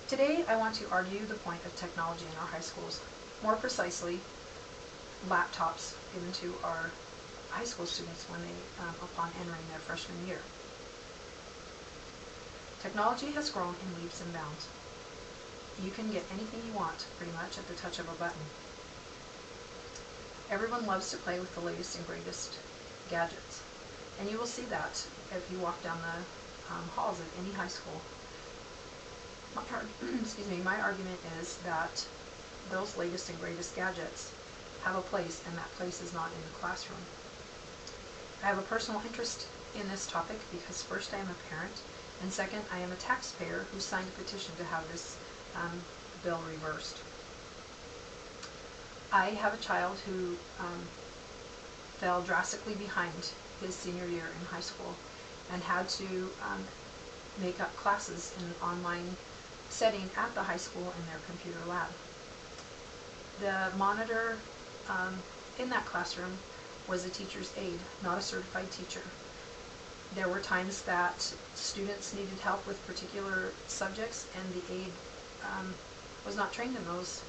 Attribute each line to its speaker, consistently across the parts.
Speaker 1: Today I want to argue the point of technology in our high schools, more precisely laptops given to our high school students when they, upon entering their freshman year. Technology has grown in leaps and bounds. You can get anything you want pretty much at the touch of a button. Everyone loves to play with the latest and greatest gadgets, and you will see that if you walk down the halls of any high school. My argument is that those latest and greatest gadgets have a place, and that place is not in the classroom. I have a personal interest in this topic because first I am a parent, and second I am a taxpayer who signed a petition to have this bill reversed. I have a child who fell drastically behind his senior year in high school and had to make up classes in an online setting at the high school in their computer lab. The monitor in that classroom was a teacher's aide, not a certified teacher. There were times that students needed help with particular subjects and the aide was not trained in those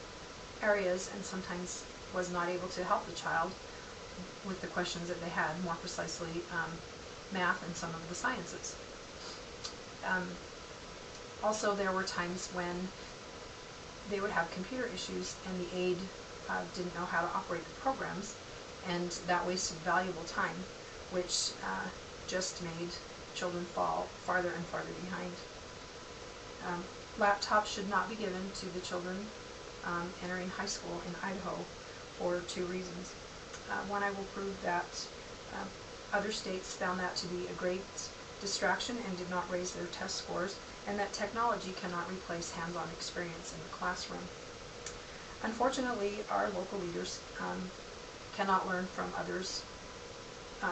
Speaker 1: areas and sometimes was not able to help the child with the questions that they had, more precisely math and some of the sciences. Also, there were times when they would have computer issues and the aide didn't know how to operate the programs, and that wasted valuable time, which just made children fall farther and farther behind. Laptops should not be given to the children entering high school in Idaho for two reasons. One, I will prove that other states found that to be a great distraction and did not raise their test scores, and that technology cannot replace hands-on experience in the classroom. Unfortunately, our local leaders cannot learn from others'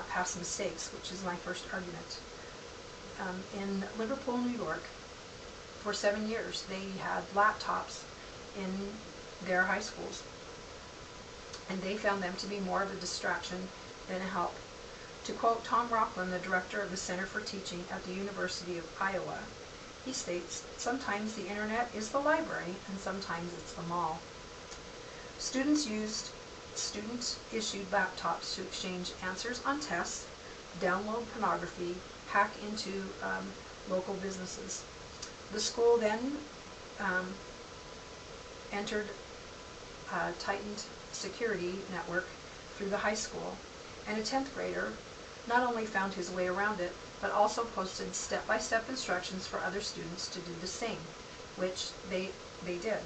Speaker 1: past mistakes, which is my first argument. In Liverpool, New York, for 7 years, they had laptops in their high schools, and they found them to be more of a distraction than a help. To quote Tom Rockland, the director of the Center for Teaching at the University of Iowa, he states, "Sometimes the internet is the library, and sometimes it's the mall." Students used student-issued laptops to exchange answers on tests, download pornography, hack into local businesses. The school then entered a tightened security network through the high school, and a 10th grader not only found his way around it, but also posted step-by-step instructions for other students to do the same, which they did.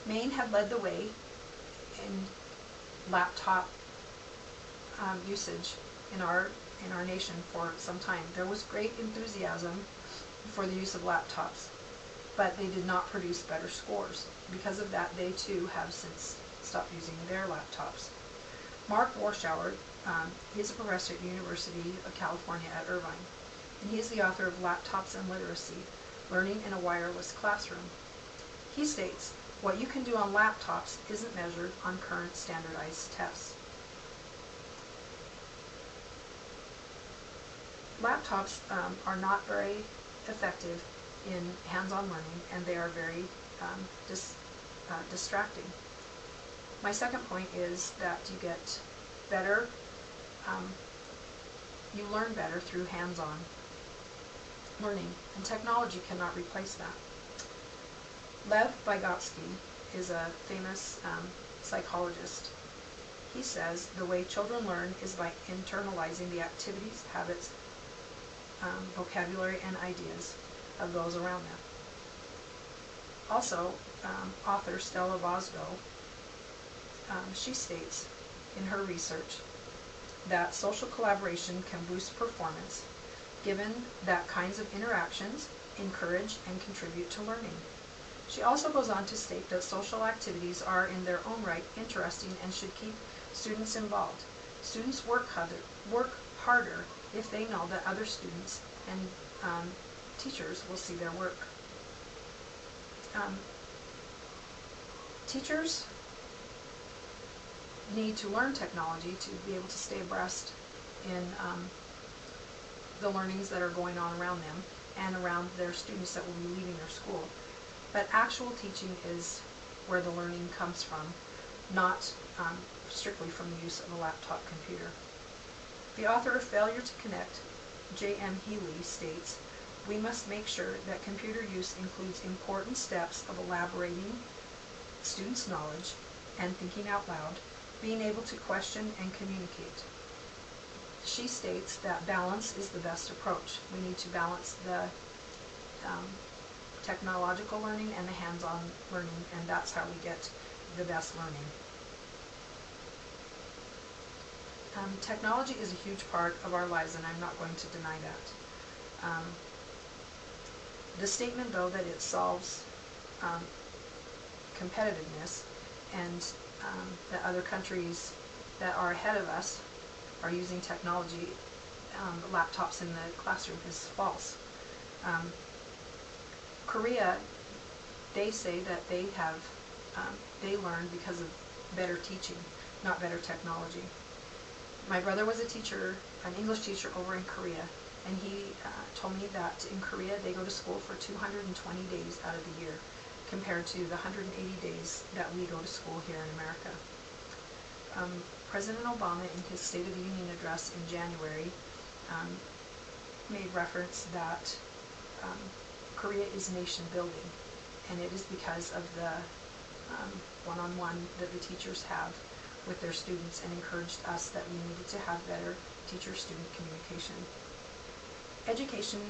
Speaker 1: Maine had led the way in laptop usage in our nation for some time. There was great enthusiasm for the use of laptops, but they did not produce better scores. Because of that, they too have since stopped using their laptops. Mark Warschauer, he's a professor at the University of California at Irvine, and he is the author of Laptops and Literacy, Learning in a Wireless Classroom. He states, "What you can do on laptops isn't measured on current standardized tests." Laptops are not very effective in hands-on learning, and they are very distracting. My second point is that you get better, you learn better through hands-on learning, and technology cannot replace that. Lev Vygotsky is a famous psychologist. He says the way children learn is by internalizing the activities, habits, vocabulary, and ideas of those around them. Also, author Stella Vosgo, she states in her research that social collaboration can boost performance, given that kinds of interactions encourage and contribute to learning. She also goes on to state that social activities are in their own right interesting and should keep students involved. Students work harder if they know that other students and teachers will see their work. Teachers need to learn technology to be able to stay abreast in the learnings that are going on around them, and around their students that will be leaving their school. But actual teaching is where the learning comes from, not strictly from the use of a laptop computer. The author of Failure to Connect, J.M. Healy, states, "We must make sure that computer use includes important steps of elaborating students' knowledge and thinking out loud, being able to question and communicate." She states that balance is the best approach. We need to balance the technological learning and the hands-on learning, and that's how we get the best learning. Technology is a huge part of our lives, and I'm not going to deny that. The statement, though, that it solves competitiveness and that other countries that are ahead of us are using technology, laptops in the classroom, is false. Korea, they say that they learn because of better teaching, not better technology. My brother was a teacher, an English teacher over in Korea, and he told me that in Korea they go to school for 220 days out of the year, compared to the 180 days that we go to school here in America. President Obama, in his State of the Union address in January, made reference that Korea is nation building, and it is because of the one-on-one that the teachers have with their students, and encouraged us that we needed to have better teacher-student communication. Education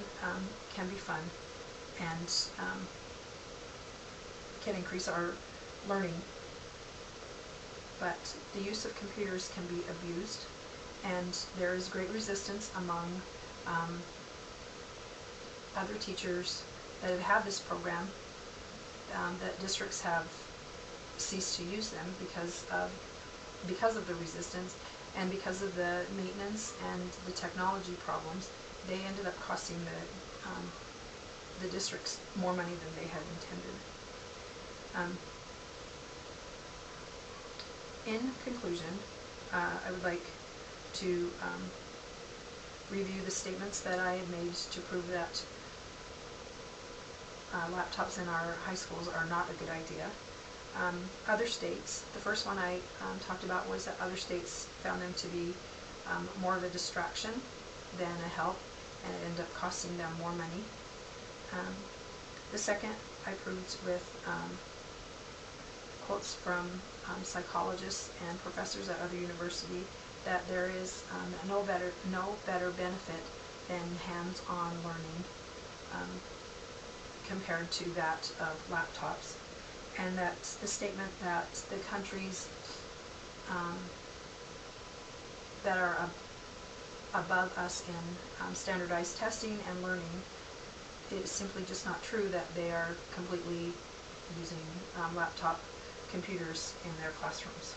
Speaker 1: can be fun and can increase our learning, but the use of computers can be abused, and there is great resistance among other teachers that have this program, that districts have ceased to use them because of the resistance and because of the maintenance and the technology problems. They ended up costing the districts more money than they had intended. In conclusion, I would like to review the statements that I had made to prove that laptops in our high schools are not a good idea. Other states, the first one I talked about was that other states found them to be more of a distraction than a help, and it ended up costing them more money. The second I proved with quotes from psychologists and professors at other universities that there is no better benefit than hands-on learning compared to that of laptops, and that the statement that the countries that are above us in standardized testing and learning, is simply just not true, that they are completely using laptop computers in their classrooms.